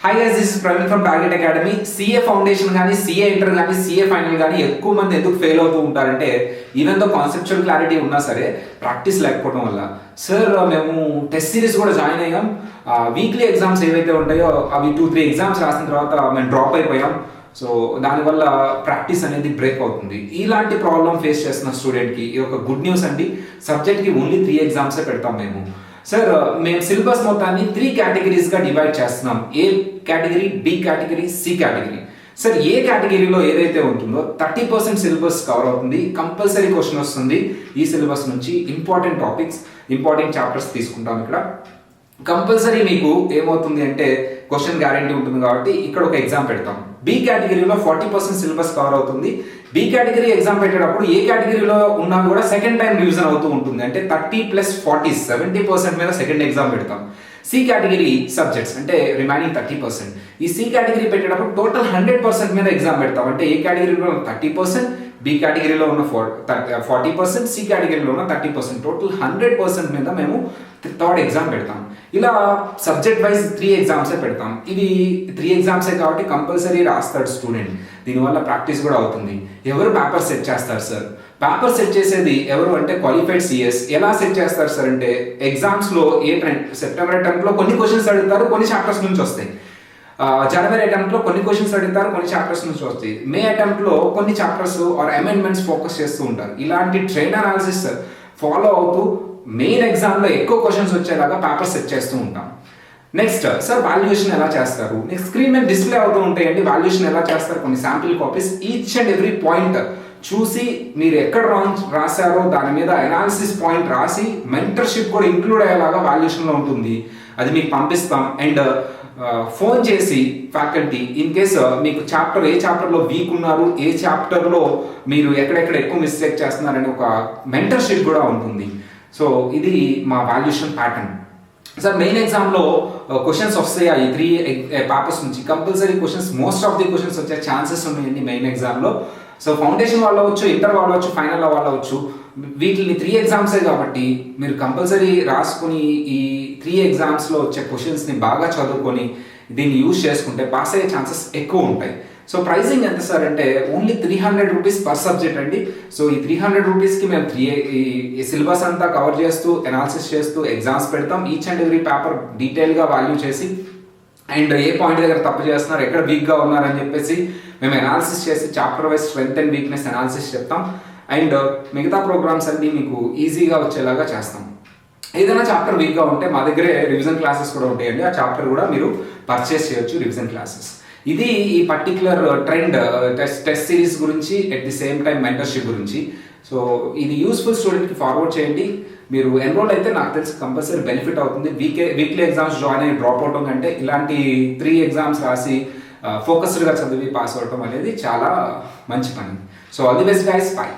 Hi guys, this is Praveen from target academy. CA foundation కానీ, CA inter కానీ, CA final కానీ ఎక్కువ మంది ఎందుకు ఫెయిల్ అవుతూ ఉంటారంటే, ఈవెన్ దో కాన్సెప్చువల్ క్లారిటీ ఉన్నా సరే ప్రాక్టీస్ లేకపోవడం వల్ల. సార్ మేము టెస్ట్ సిరీస్ కూడా జాయిన్ అయ్యాం, వీక్లీ ఎగ్జామ్స్ ఏవైతే ఉంటాయో అవి 2-3 ఎగ్జామ్స్ రాసిన తర్వాత మేము డ్రాప్ అయిపోయాం. సో దానివల్ల ప్రాక్టీస్ అనేది బ్రేక్ అవుతుంది. ఇలాంటి ప్రాబ్లం ఫేస్ చేస్తున్న స్టూడెంట్కి ఇది ఒక గుడ్ న్యూస్ అండి. సబ్జెక్ట్కి ఓన్లీ 3 ఎగ్జామ్సే పెడతాం మేము. సార్ మేము సిలబస్ మొత్తాన్ని 3 కేటగిరీస్గా డివైడ్ చేస్తున్నాం. A category, B category, C category. Sir A కేటగిరీలో ఏదైతే ఉంటుందో 30% సిలబస్ కవర్ అవుతుంది. కంపల్సరీ క్వశ్చన్ వస్తుంది ఈ సిలబస్ నుంచి. ఇంపార్టెంట్ టాపిక్స్, ఇంపార్టెంట్ చాప్టర్స్ తీసుకుంటాం. ఇక్కడ కంపల్సరీ మీకు ఏమవుతుంది అంటే క్వశ్చన్ గ్యారంటీ ఉంటుంది కాబట్టి ఇక్కడ ఒక ఎగ్జామ్ పెడతాం. బి కేటగిరీలో 40% సిలబస్ కవర్ అవుతుంది. బి కేటగిరీ ఎగ్జామ్ పెట్టేటప్పుడు ఏ కేటగిరీలో ఉన్నా కూడా సెకండ్ టైం రివిజన్ అవుతూ ఉంటుంది. అంటే 30+40 70% మీద సెకండ్ ఎగ్జామ్ పెడతాం. సి కేటగిరీ సబ్జెక్ట్స్ అంటే రిమైనింగ్ 30%. ఈ సి కేటగిరీ పెట్టేటప్పుడు టోటల్ 100% మీద ఎగ్జామ్ పెడతాం. అంటే ఏ కేటగిరీలో 30%, బి కేటగిరీలో ఉన్న 40%, సి కేటగిరీలో ఉన్న 30%, టోటల్ 100% మీద మేము థర్డ్ ఎగ్జామ్ పెడతాం. ఇలా సబ్జెక్ట్ వైజ్ 3 ఎగ్జామ్సే పెడతాం. ఇవి 3 ఎగ్జామ్సే కాబట్టి కంపల్సరీ రాస్తాడు స్టూడెంట్. దీనివల్ల ప్రాక్టీస్ కూడా అవుతుంది. ఎవరు పేపర్ సెట్ చేస్తారు సార్? పేపర్ సెట్ చేసేది ఎవరు అంటే క్వాలిఫైడ్ సిఎస్. ఎలా సెట్ చేస్తారు సార్ అంటే ఎగ్జామ్స్లో సెప్టెంబర్ అటెంప్ట్లో కొన్ని క్వశ్చన్స్ అడుగుతారు, కొన్ని చాప్టర్స్ నుంచి వస్తాయి. జనవరి అటెంప్ట్లో కొన్ని క్వశ్చన్స్ అడుగుతారు, కొన్ని చాప్టర్స్ నుంచి వస్తాయి. మే అటెంప్ట్లో కొన్ని చాప్టర్స్ ఆర్ అమెండ్మెంట్స్ ఫోకస్ చేస్తూ ఉంటారు. ఇలాంటి ట్రైన్ అనాలిసిస్ ఫాలో అవుతూ మెయిన్ ఎగ్జామ్లో ఎక్కువ క్వశ్చన్స్ వచ్చేలాగా పేపర్ సెట్ చేస్తూ ఉంటాం. నెక్స్ట్ సార్ వాల్యుయేషన్ ఎలా చేస్తారు? నెక్స్ట్ స్క్రీన్ మీద డిస్ప్లే అవుతూ ఉంటాయండి. వాల్యుయేషన్ ఎలా చేస్తారు? కొన్ని sample copies, each and every point చూసి మీరు ఎక్కడ రాంగ్ రాశారో దాని మీద అనాలిసిస్ పాయింట్ రాసి మెంటర్షిప్ కూడా ఇంక్లూడ్ అయ్యేలాగా వాల్యుయేషన్లో ఉంటుంది. అది మీకు పంపిస్తాం. అండ్ ఫోన్ చేసి ఫ్యాకల్టీ ఇన్ కేస్ మీకు ఏ చాప్టర్లో వీక్ ఉన్నారు, ఏ చాప్టర్లో మీరు ఎక్కడెక్కడ ఎక్కువ మిస్టేక్ చేస్తున్నారని ఒక మెంటర్షిప్ కూడా ఉంటుంది. సో ఇది మా వాల్యుయేషన్ ప్యాటర్న్. సార్ మెయిన్ ఎగ్జామ్లో క్వశ్చన్స్ వస్తాయి. ఈ 3 పేపర్స్ నుంచి compulsory questions, most of the questions వచ్చే ఛాన్సెస్ ఉన్నాయండి మెయిన్ ఎగ్జామ్లో. సో ఫౌండేషన్ వాళ్ళు అవ్వచ్చు, ఇంటర్ వాళ్ళు అవ్వచ్చు, ఫైనల్ వాళ్ళు అవ్వచ్చు. వీటిని 3 ఎగ్జామ్సే కాబట్టి మీరు కంపల్సరీ రాసుకుని ఈ 3 ఎగ్జామ్స్లో వచ్చే క్వశ్చన్స్ని బాగా చదువుకొని దీన్ని యూజ్ చేసుకుంటే పాస్ అయ్యే ఛాన్సెస్ ఎక్కువ ఉంటాయి. సో ప్రైసింగ్ ఎంత సార్ అంటే ఓన్లీ 300 రూపీస్ పర్ సబ్జెక్ట్ అండి. సో ఈ 300 రూపీస్కి మేము సిలబస్ అంతా కవర్ చేస్తూ అనాలిసిస్ చేస్తూ ఎగ్జామ్స్ పెడతాం. ఈచ్ అండ్ ఎవ్రీ పేపర్ డీటెయిల్గా వాల్యూ చేసి అండ్ ఏ పాయింట్ దగ్గర తప్పు చేస్తున్నారు, ఎక్కడ వీక్గా ఉన్నారని చెప్పేసి మేము అనాలిసిస్ చేసి chapter wise strength and weakness analysis చెప్తాం. అండ్ మిగతా ప్రోగ్రామ్స్ అన్ని మీకు ఈజీగా వచ్చేలాగా చేస్తాం. ఏదైనా చాప్టర్ వీక్గా ఉంటే మా దగ్గరే రివిజన్ క్లాసెస్ కూడా ఉంటాయండి. ఆ చాప్టర్ కూడా మీరు పర్చేస్ చేయొచ్చు, రివిజన్ క్లాసెస్. ఇది ఈ పర్టిక్యులర్ ట్రెండ్ టెస్ట్ సిరీస్ గురించి, at the same time mentorship గురించి. సో ఇది యూస్ఫుల్ స్టూడెంట్కి ఫార్వర్డ్ చేయండి. మీరు ఎన్రోల్ అయితే నాకు తెలిసి కంపల్సరీ బెనిఫిట్ అవుతుంది. వీక్లీ ఎగ్జామ్స్ జాయిన్ అయ్యి డ్రాప్ అవడం కంటే ఇలాంటి 3 ఎగ్జామ్స్ రాసి ఫోకస్డ్గా చదివి పాస్ అవడం అనేది చాలా మంచి పని. So all the best guys, by.